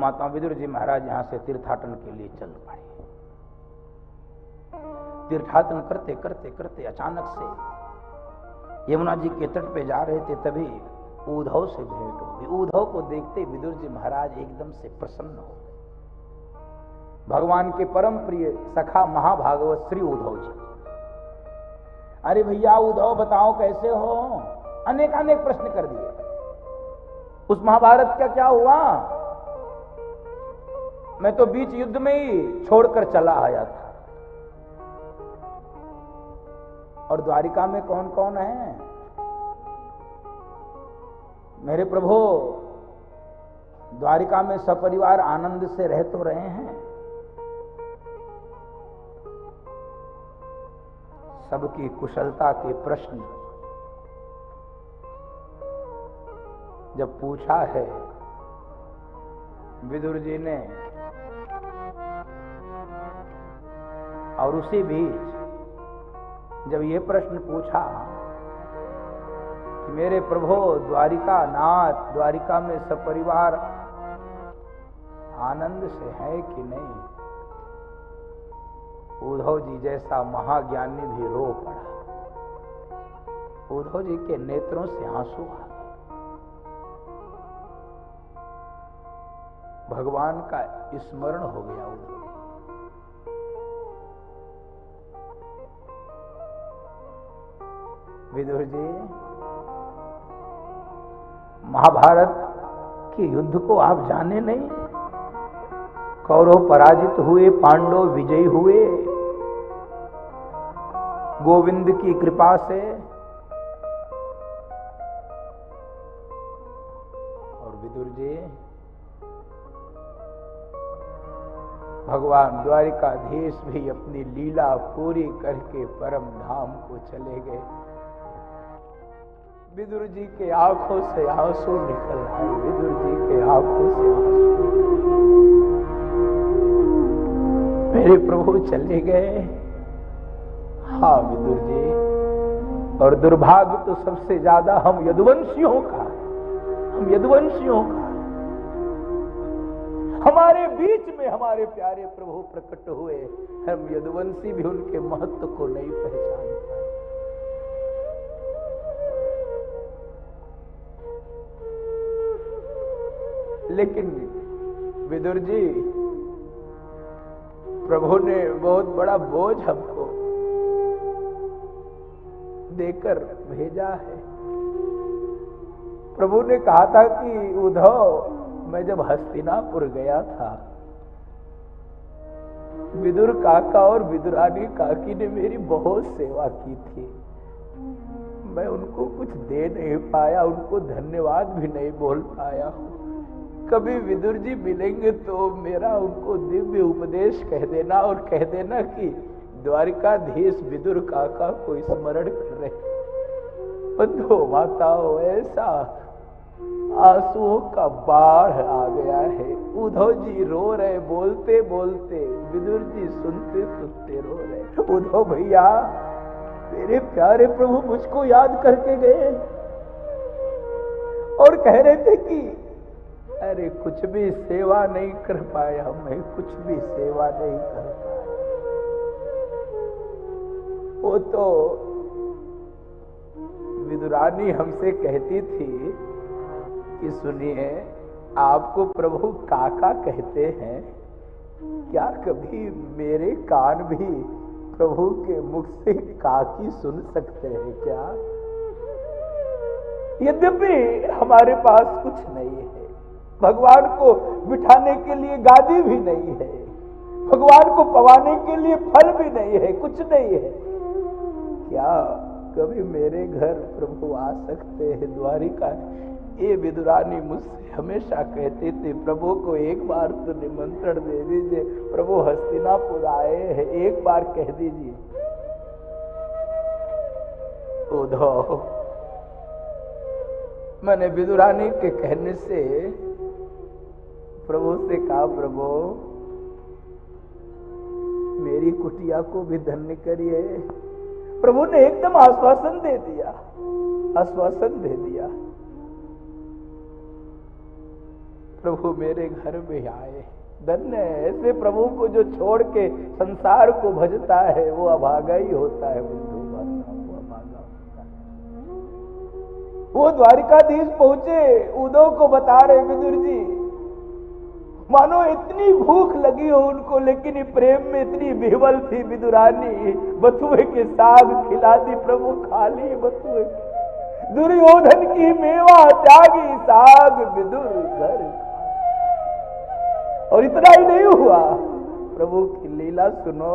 महात्मा विदुर जी महाराज यहां से तीर्थाटन के लिए चल पड़े। तीर्थाटन करते करते करते अचानक से यमुना जी के तट पे जा रहे थे, तभी उद्धव से भेंट हो गई। उद्धव को देखते विदुर जी महाराज एकदम से प्रसन्न हो गए। भगवान के परम प्रिय सखा महाभागवत श्री उद्धव जी, अरे भैया उद्धव बताओ कैसे हो, अनेक अनेक प्रश्न कर दिए। उस महाभारत का क्या हुआ, मैं तो बीच युद्ध में ही छोड़कर चला आया था। और द्वारिका में कौन कौन है? मेरे प्रभु द्वारिका में सपरिवार आनंद से रह तो रहे हैं। सबकी कुशलता के प्रश्न जब पूछा है विदुर जी ने, और उसी बीच जब ये प्रश्न पूछा कि मेरे प्रभु द्वारिका नाथ, द्वारिका में सपरिवार आनंद से है कि नहीं, उद्धव जी जैसा महाज्ञानी भी रो पड़ा। उद्धव जी के नेत्रों से आंसू आ गए। भगवान का स्मरण हो गया उद्धव। विदुर जी, महाभारत के युद्ध को आप जाने नहीं? कौरव पराजित हुए, पांडव विजयी हुए गोविंद की कृपा से। और विदुर जी, भगवान द्वारिकाधीश भी अपनी लीला पूरी करके परम धाम को चले गए। विदुर जी के आंखों से आंसू निकल आए। विदुर जी के आंखों से आंसू, मेरे प्रभु चले गए। हाँ विदुर जी, और दुर्भाग्य तो सबसे ज्यादा हम यदुवंशियों का, हमारे बीच में हमारे प्यारे प्रभु प्रकट हुए, हम यदुवंशी भी उनके महत्व को नहीं पहचान पाए। लेकिन विदुर जी, प्रभु ने बहुत बड़ा बोझ हमको देकर भेजा है। प्रभु ने कहा था कि उद्धव, मैं जब हस्तिनापुर गया था, विदुर काका और विदुरानी काकी ने मेरी बहुत सेवा की थी। मैं उनको कुछ दे नहीं पाया, उनको धन्यवाद भी नहीं बोल पाया हूं। कभी विदुर जी मिलेंगे तो मेरा उनको दिव्य उपदेश कह देना, और कह देना कि द्वारिकाधीश विदुर काका को स्मरण कर रहे। बंधु माताओं, ऐसा आंसुओं का बाढ़ आ गया है। उद्धव जी रो रहे, बोलते बोलते, विदुर जी सुनते सुनते रो रहे। उद्धव भैया, मेरे प्यारे प्रभु मुझको याद करके गए और कह रहे थे कि अरे कुछ भी सेवा नहीं कर पाया, मैं कुछ भी सेवा नहीं कर पाया। वो तो विदुरानी हमसे कहती थी कि सुनिए, आपको प्रभु काका कहते हैं, क्या कभी मेरे कान भी प्रभु के मुख से काकी सुन सकते हैं क्या? यद्यपि हमारे पास कुछ नहीं है, भगवान को बिठाने के लिए गादी भी नहीं है, भगवान को पवाने के लिए फल भी नहीं है, कुछ नहीं है, क्या कभी मेरे घर प्रभु आ सकते हैं द्वारिका? ये विदुरानी मुझसे हमेशा कहते थे, प्रभु को एक बार तो निमंत्रण दे दीजिए, प्रभु हस्तिनापुर आए हैं, एक बार कह दीजिए। उद्धव, मैंने विदुरानी के कहने से प्रभु से कहा, प्रभु मेरी कुटिया को भी धन्य करिए। प्रभु ने एकदम आश्वासन दे दिया, आश्वासन दे दिया। प्रभु मेरे घर में आए। धन्य है ऐसे प्रभु को जो छोड़ के संसार को भजता है, वो अभागा ही होता है बंधु, वो अभागा होता है। वो द्वारिकाधीश पहुंचे, उद्धव को बता रहे विदुर जी, मानो इतनी भूख लगी हो उनको, लेकिन प्रेम में इतनी विह्वल थी विदुरानी, बथुए के साग खिला दी प्रभु, खा ली बथुए। दुर्योधन की मेवा त्यागी, साग विदुर घर। और इतना ही नहीं हुआ, प्रभु की लीला सुनो,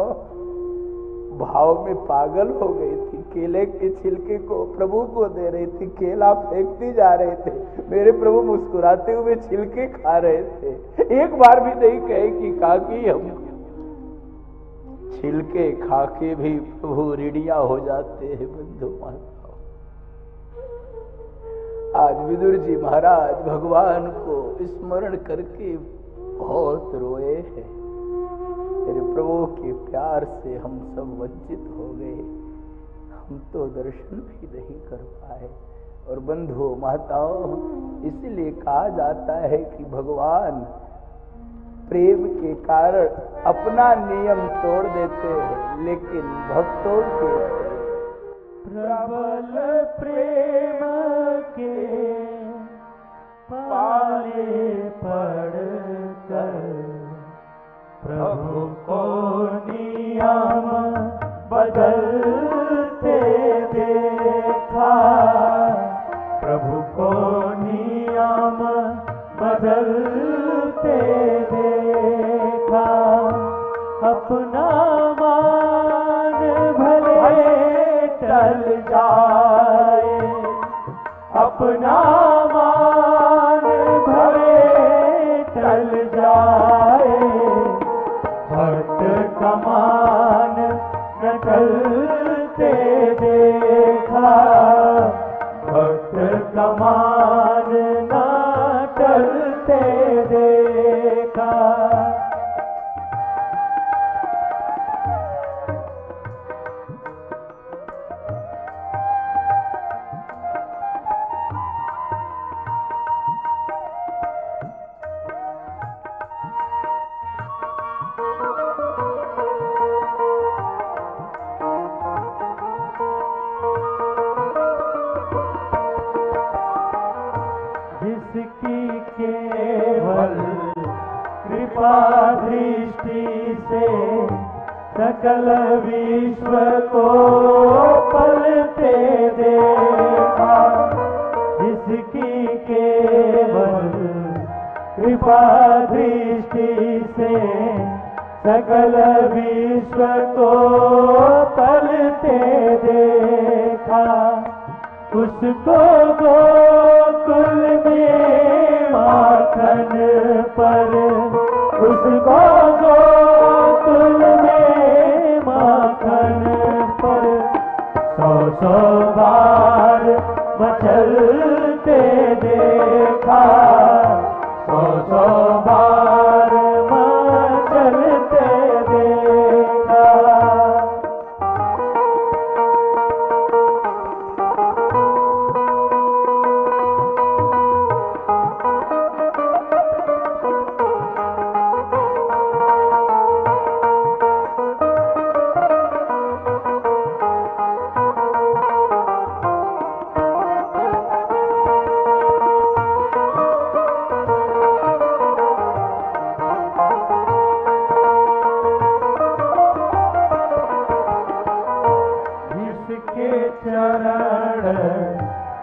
भाव में पागल हो गई थी। केले के छिलके को प्रभु को दे रही थी, केला फेंकती जा रहे थे, मेरे प्रभु मुस्कुराते हुए छिलके खा रहे थे। एक बार भी नहीं कहे कि काकी हम छिलके खा के भी प्रभु ऋणिया हो जाते हैं। बंधु माताओं, आज विदुर जी महाराज भगवान को स्मरण करके बहुत रोए हैं। मेरे प्रभु के प्यार से हम सब वंचित हो गए, हम तो दर्शन भी नहीं कर पाए। और बंधुओं माताओं, इसलिए कहा जाता है कि भगवान प्रेम के कारण अपना नियम तोड़ देते हैं, लेकिन भक्तों के प्रबल प्रेम के पाले पड़ कर प्रभु को नियम बदलते देखा, प्रभु को नियम बदलते देखा। अपना मान भले टल जाए, अपना मान भले टल जाए, भक्त कमान न टलते देखा, भक्त कमान न टलते देखा। जिसकी केवल कृपा दृष्टि से सकल विश्व को पलते देखा, जिसकी केवल कृपा दृष्टि से सकल विश्व को पलते देखा। उसको गोकुल में माखन पर, उसको गोकुल में माखन पर 100 बार मचलते देखा, 100 बार मचलते देखा।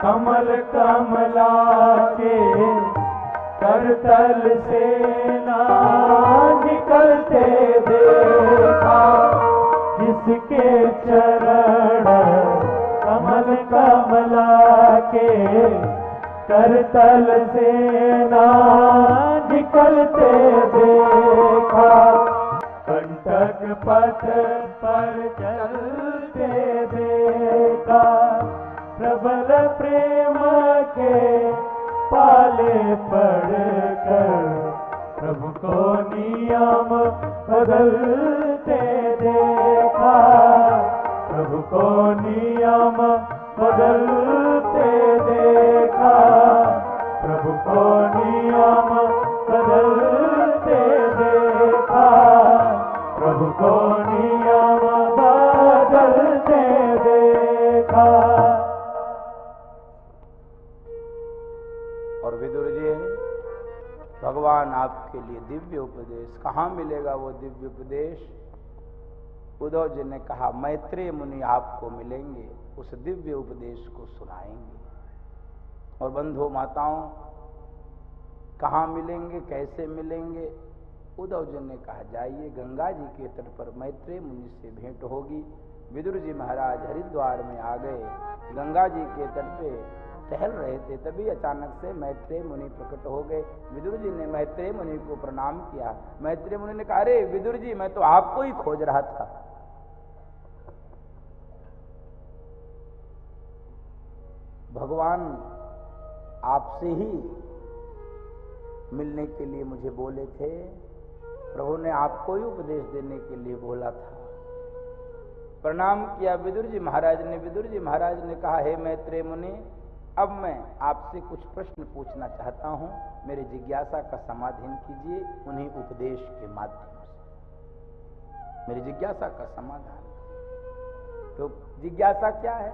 कमल कमला के करतल से ना निकलते देखा, जिसके चरण कमल कमला के करतल से ना निकलते देखा। कंटक पथ पर चलते देखा, प्रबल प्रेम के पाले पड़कर प्रभु को नियम बदलते देखा, प्रभु को नियम बदलते देखा, प्रभु को नियम विदुर जी, भगवान आपके लिए दिव्य उपदेश, कहाँ मिलेगा वो दिव्य उपदेश? उद्धव जी ने कहा, मैत्रेय मुनि आपको मिलेंगे, उस दिव्य उपदेश को सुनाएंगे। और बंधु माताओं, कहाँ मिलेंगे, कैसे मिलेंगे? उद्धव जी ने कहा, जाइए गंगा जी के तट पर मैत्रेय मुनि से भेंट होगी। विदुर जी महाराज हरिद्वार में आ गए, गंगा जी के तट पे टहल रहे थे, तभी अचानक से मैत्रेय मुनि प्रकट हो गए। विदुर जी ने मैत्रेय मुनि को प्रणाम किया। मैत्रेय मुनि ने कहा, अरे विदुर जी, मैं तो आपको ही खोज रहा था। भगवान आपसे ही मिलने के लिए मुझे बोले थे, प्रभु ने आपको ही उपदेश देने के लिए बोला था। प्रणाम किया विदुर जी महाराज ने। विदुर जी महाराज ने कहा, हे मैत्रेय मुनि, अब मैं आपसे कुछ प्रश्न पूछना चाहता हूं, मेरी जिज्ञासा का समाधान कीजिए उन्हीं उपदेश के माध्यम से। मेरी जिज्ञासा का समाधान। तो जिज्ञासा क्या है?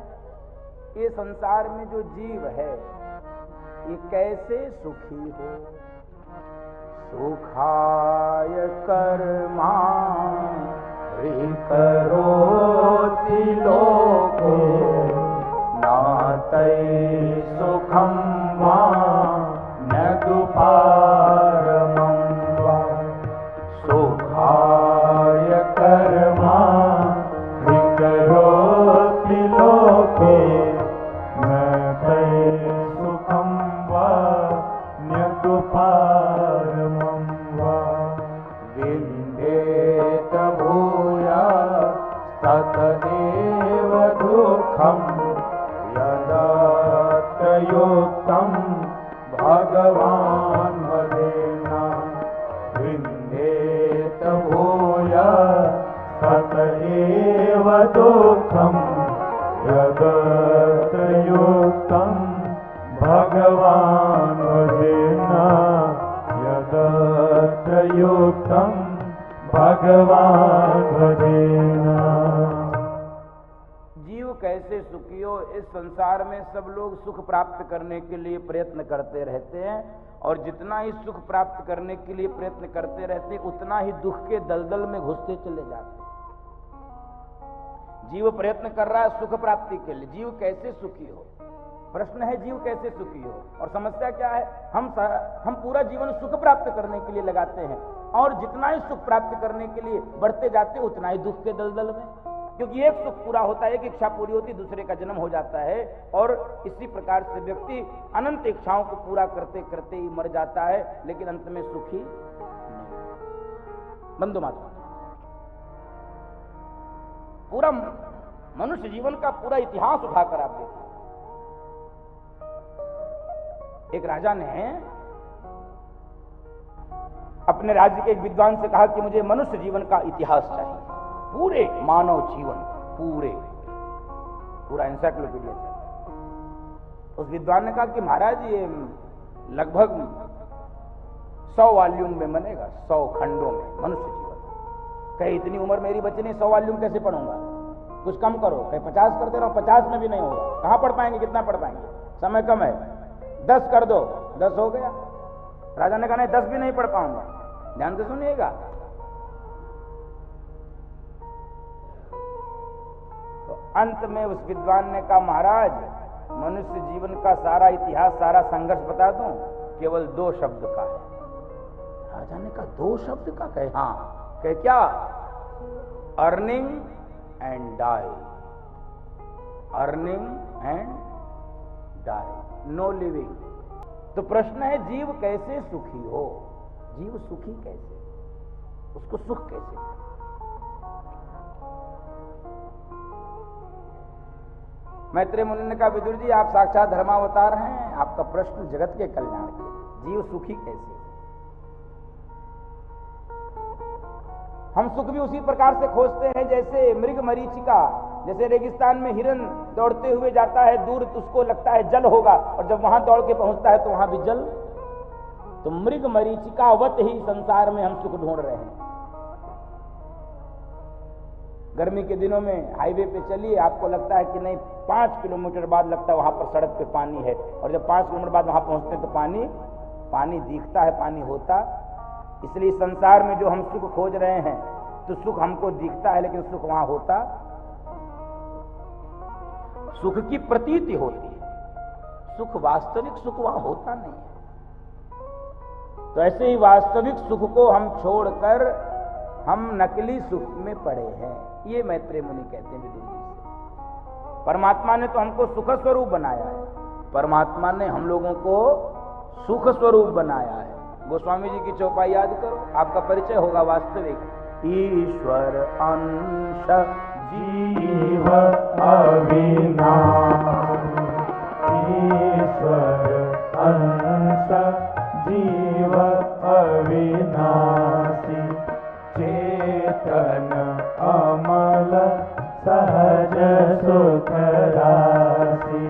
ये संसार में जो जीव है, ये कैसे सुखी हो? सुखाय कर्मा करोति लोको नातै सुखम वा न दुपारमं वा। सुखाय कर्मा करोति लोके नातै सुखम वा न दुपारमं वा। विन्देत भूया ततदेव दुःखं यदत्र युक्तं भगवान् वदेना। विन्देत भूया ततदेव दुःखं यदत्र युक्तं भगवान् वदेना। यदत्र युक्तं भगवान् वदेना। जीव कैसे सुखी हो? इस संसार में सब लोग सुख प्राप्त करने के लिए प्रयत्न करते रहते हैं, और जितना ही सुख प्राप्त करने के लिए प्रयत्न करते रहते हैं, उतना ही दुख के दलदल में घुसते चले जाते हैं। जीव प्रयत्न कर रहा है सुख प्राप्ति के लिए, जीव कैसे सुखी हो? प्रश्न है, जीव कैसे सुखी हो? और समस्या क्या है? हम पूरा जीवन सुख प्राप्त करने के लिए लगाते हैं, और जितना ही सुख प्राप्त करने के लिए बढ़ते जाते हैं, उतना ही दुख के दलदल में। क्योंकि एक सुख पूरा होता है, एक इच्छा पूरी होती, दूसरे का जन्म हो जाता है, और इसी प्रकार से व्यक्ति अनंत इच्छाओं को पूरा करते करते ही मर जाता है, लेकिन अंत में सुखी नहीं। बंधु माता, पूरा मनुष्य जीवन का पूरा इतिहास उठाकर आप देखिए। एक राजा ने अपने राज्य के एक विद्वान से कहा कि मुझे मनुष्य जीवन का इतिहास चाहिए, पूरे मानव जीवन, पूरा एनसाइक्लोपीडिया चाहिए। उस विद्वान ने कहा कि महाराज, ये लगभग 100 वॉल्यूम में बनेगा, 100 खंडों में मनुष्य जीवन। कहे इतनी उम्र मेरी बची नहीं, 100 वॉल्यूम कैसे पढ़ूंगा? कुछ कम करो। कहे 50 करते रहो, 50 में भी नहीं होगा। कहां पढ़ पाएंगे? कितना पढ़ पाएंगे? समय कम है, 10 कर दो। 10 हो गया। राजा ने कहा नहीं, 10 भी नहीं पढ़ पाऊंगा। ध्यान से सुनिएगा। तो अंत में उस विद्वान ने कहा, महाराज, मनुष्य जीवन का सारा इतिहास, सारा संघर्ष बता दूं? केवल 2 शब्द का है। राजा ने कहा 2 शब्द का? कहे हाँ। कहे क्या? Earning and die. Earning and die, no living. तो प्रश्न है, जीव कैसे सुखी हो? जीव सुखी कैसे? उसको सुख कैसे? मैत्रेय मुनि ने कहा, विदुर जी, आप साक्षात धर्मावतार हैं, आपका प्रश्न जगत के कल्याण के। जीव सुखी कैसे? हम सुख भी उसी प्रकार से खोजते हैं जैसे मृग मरीचिका। जैसे रेगिस्तान में हिरन दौड़ते हुए जाता है दूर, तो उसको लगता है जल होगा, और जब वहां दौड़ के पहुंचता है तो वहां भी जल। तो मृग मरीचिकावत ही संसार में हम सुख ढूंढ रहे हैं। गर्मी के दिनों में हाईवे पे चलिए, आपको लगता है कि नहीं 5 किलोमीटर बाद लगता है वहां पर सड़क पे पानी है, और जब 5 किलोमीटर बाद वहां पहुंचते हैं तो पानी दिखता है, पानी होता। इसलिए संसार में जो हम सुख खोज रहे हैं, तो सुख हमको दिखता है लेकिन सुख वहां होता, सुख की प्रतीति होती है, सुख वास्तविक सुख वहां होता नहीं है। तो ऐसे ही वास्तविक सुख को हम छोड़कर हम नकली सुख में पड़े हैं, ये मैत्रेय मुनि कहते हैं विदुर जी से। परमात्मा ने तो हमको सुख स्वरूप बनाया है, परमात्मा ने हम लोगों को सुख स्वरूप बनाया है। गोस्वामी जी की चौपाई याद करो, आपका परिचय होगा वास्तविक। ईश्वर अंश जीव अविनाशी, ईश्वर अंश जीव अविनाशी, चेतन अमल सहज सुख राशि,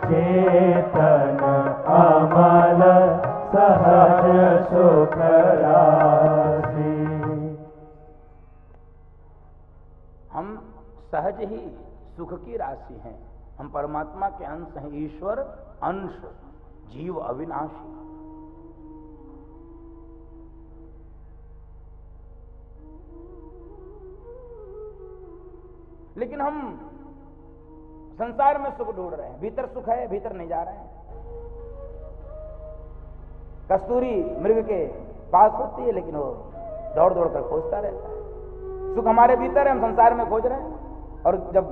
चेतन अमल सहज सुख राशि। हम सहज ही सुख की राशि हैं, हम परमात्मा के अंश हैं, ईश्वर अंश जीव अविनाशी। लेकिन हम संसार में सुख ढूंढ रहे हैं, भीतर सुख है, भीतर नहीं जा रहे हैं। कस्तूरी मृग के पास होती है लेकिन वो दौड़ दौड़ कर खोजता रहता है। सुख हमारे भीतर है, हम संसार में खोज रहे हैं, और जब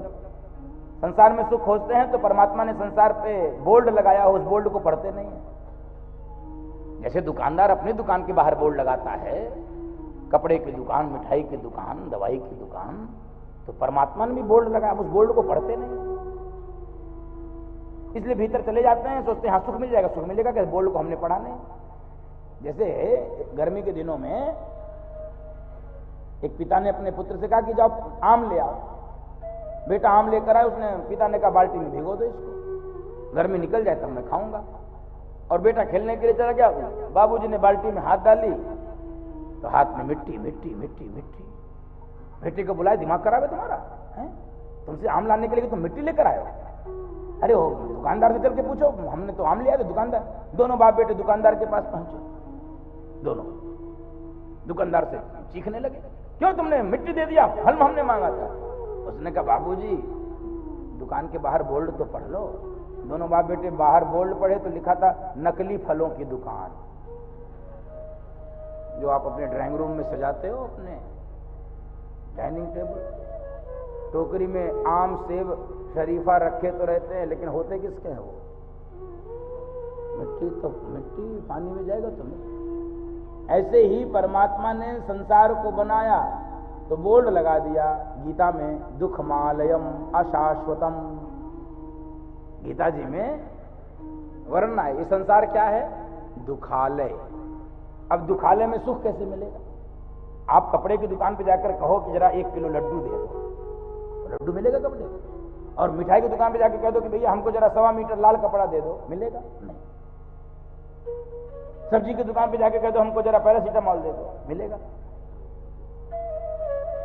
संसार में सुख खोजते हैं तो परमात्मा ने संसार पे बोर्ड लगाया, उस बोर्ड को पढ़ते नहीं है। जैसे दुकानदार अपनी दुकान के बाहर बोर्ड लगाता है, कपड़े की दुकान, मिठाई की दुकान, दवाई की दुकान, तो परमात्मा ने भी बोर्ड लगाया, उस बोर्ड को पढ़ते नहीं। इसलिए भीतर चले जाते हैं, सोचते हैं हाँ सुख मिल जाएगा, सुख मिलेगा क्या, बोर्ड को हमने पढ़ा नहीं। जैसे गर्मी के दिनों में एक पिता ने अपने पुत्र से कहा कि जाओ आम ले आओ। बेटा आम लेकर आए, उसने पिता ने कहा बाल्टी में भिगो दो इसको, गर्मी निकल जाए तब मैं खाऊंगा। और बेटा खेलने के लिए चला गया, बाबूजी ने बाल्टी में हाथ डाली तो हाथ में मिट्टी मिट्टी मिट्टी मिट्टी। बेटे को बुलाया, दिमाग खराब है तुम्हारा, है तुमसे आम लाने के लिए तुम मिट्टी लेकर आए हो? अरे हो दुकानदार से चल के पूछो, हमने तो आम लिया था। दुकानदार, दोनों बाप बेटे दुकानदार के पास पहुंचे, दोनों दुकानदार से चीखने लगे, क्यों तुमने मिट्टी दे दिया, फल हमने मांगा था। उसने कहा बाबूजी दुकान के बाहर बोर्ड तो पढ़ लो। दोनों बाप बेटे बाहर बोर्ड पढ़े तो लिखा था नकली फलों की दुकान, जो आप अपने ड्राइंग रूम में सजाते हो, अपने डाइनिंग टेबल, टोकरी में आम सेब शरीफा रखे तो रहते हैं, लेकिन होते किसके हैं वो? मिट्टी, तो मिट्टी पानी में जाएगा तुम्हें। ऐसे ही परमात्मा ने संसार को बनाया तो बोर्ड लगा दिया गीता में, दुखमालयम अशाश्वतम। गीता जी में वर्णन है, ये संसार क्या है? दुखालय। अब दुखालय में सुख कैसे मिलेगा? आप कपड़े की दुकान पे जाकर कहो कि जरा 1 किलो लड्डू दे दो, लड्डू मिलेगा कपड़े? और मिठाई की दुकान पे जाकर कह दो कि भैया हमको जरा 1.25 मीटर लाल कपड़ा दे दो, मिलेगा? नहीं। सब्जी की दुकान पे जाकर कह दो हमको जरा पैरासीटामॉल दे दो, मिलेगा?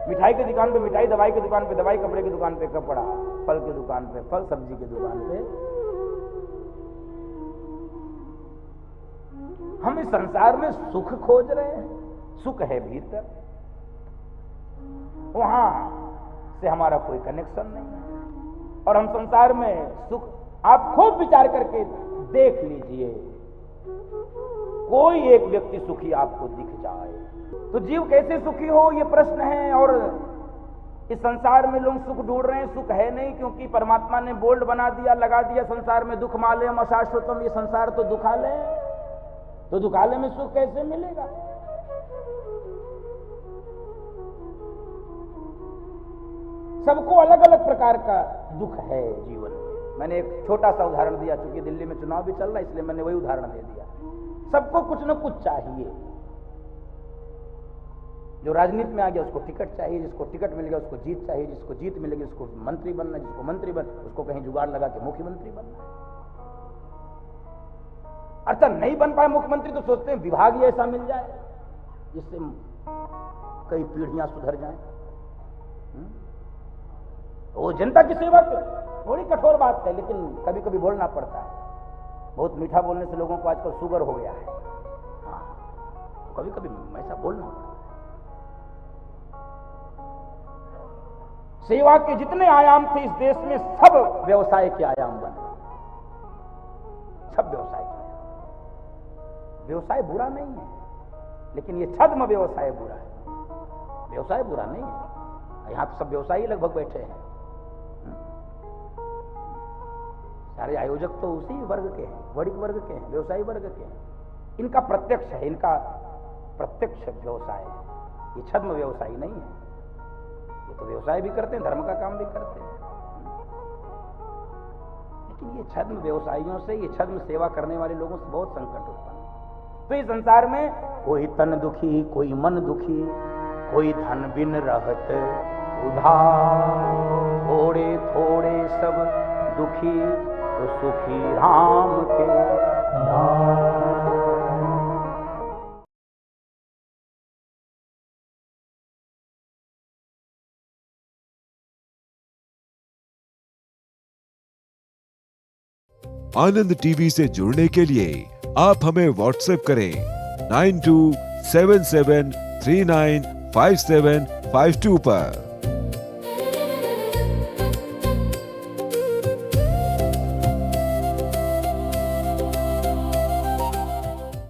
मिठाई की दुकान पे मिठाई, दवाई की दुकान पे दवाई, कपड़े की दुकान पे कपड़ा, फल की दुकान पे फल, सब्जी की दुकान पे। हम इस संसार में सुख खोज रहे हैं, सुख है भीतर, वहां से हमारा कोई कनेक्शन नहीं है। और हम संसार में सुख, आप खूब विचार करके देख लीजिए, कोई एक व्यक्ति सुखी आपको दिख जाए तो जीव कैसे सुखी हो, ये प्रश्न है। और इस संसार में लोग सुख ढूंढ रहे हैं, सुख है नहीं, क्योंकि परमात्मा ने बोल्ड बना दिया, लगा दिया संसार में, दुख मालयम अशाश्वतम। ये संसार तो दुखालय है, तो दुखालय में सुख कैसे मिलेगा? सबको अलग अलग प्रकार का दुख है जीवन में। मैंने एक छोटा सा उदाहरण दिया, चूंकि दिल्ली में चुनाव भी चल रहा है इसलिए मैंने वही उदाहरण दे दिया। सबको कुछ न कुछ चाहिए। जो राजनीति में आ गया उसको टिकट चाहिए, जिसको टिकट मिल गया उसको जीत चाहिए, जिसको जीत मिलेगी उसको मंत्री बनना, जिसको मंत्री बन उसको कहीं जुगाड़ लगा के मुख्यमंत्री बनना है। अर्थात नहीं बन पाए मुख्यमंत्री तो सोचते हैं विभाग ही ऐसा मिल जाए जिससे कई पीढ़ियां सुधर जाएं। वो जनता की सेवा थोड़ी कठोर बात है, लेकिन कभी कभी बोलना पड़ता है। बहुत मीठा बोलने से लोगों को आजकल शुगर हो गया है। हाँ, कभी कभी ऐसा बोलना पड़ता है। सेवा के जितने आयाम थे इस देश में, सब व्यवसाय के आयाम बने, सब व्यवसाय के आयाम। व्यवसाय बुरा नहीं है, लेकिन ये छद्म व्यवसाय बुरा है। व्यवसाय बुरा नहीं है, यहां तो सब व्यवसायी लगभग बैठे हैं। सारे आयोजक तो उसी वर्ग के हैं, वणिक वर्ग के हैं, व्यवसायी वर्ग के हैं। इनका प्रत्यक्ष है, इनका प्रत्यक्ष व्यवसाय है। ये छद्म व्यवसायी नहीं है। ये तो व्यवसाय भी करते हैं, धर्म का काम भी करते हैं, लेकिन ये छद्म व्यवसायियों से, ये छद्म सेवा करने वाले लोगों से बहुत संकट उत्पन्न। तो इस संसार में कोई तन दुखी, कोई मन दुखी, कोई धन बिन रहत उधार, थोड़े थोड़े सब दुखी, तो सुखी राम के नाम। आनंद टीवी से जुड़ने के लिए आप हमें व्हाट्सएप करें 9277395752 पर।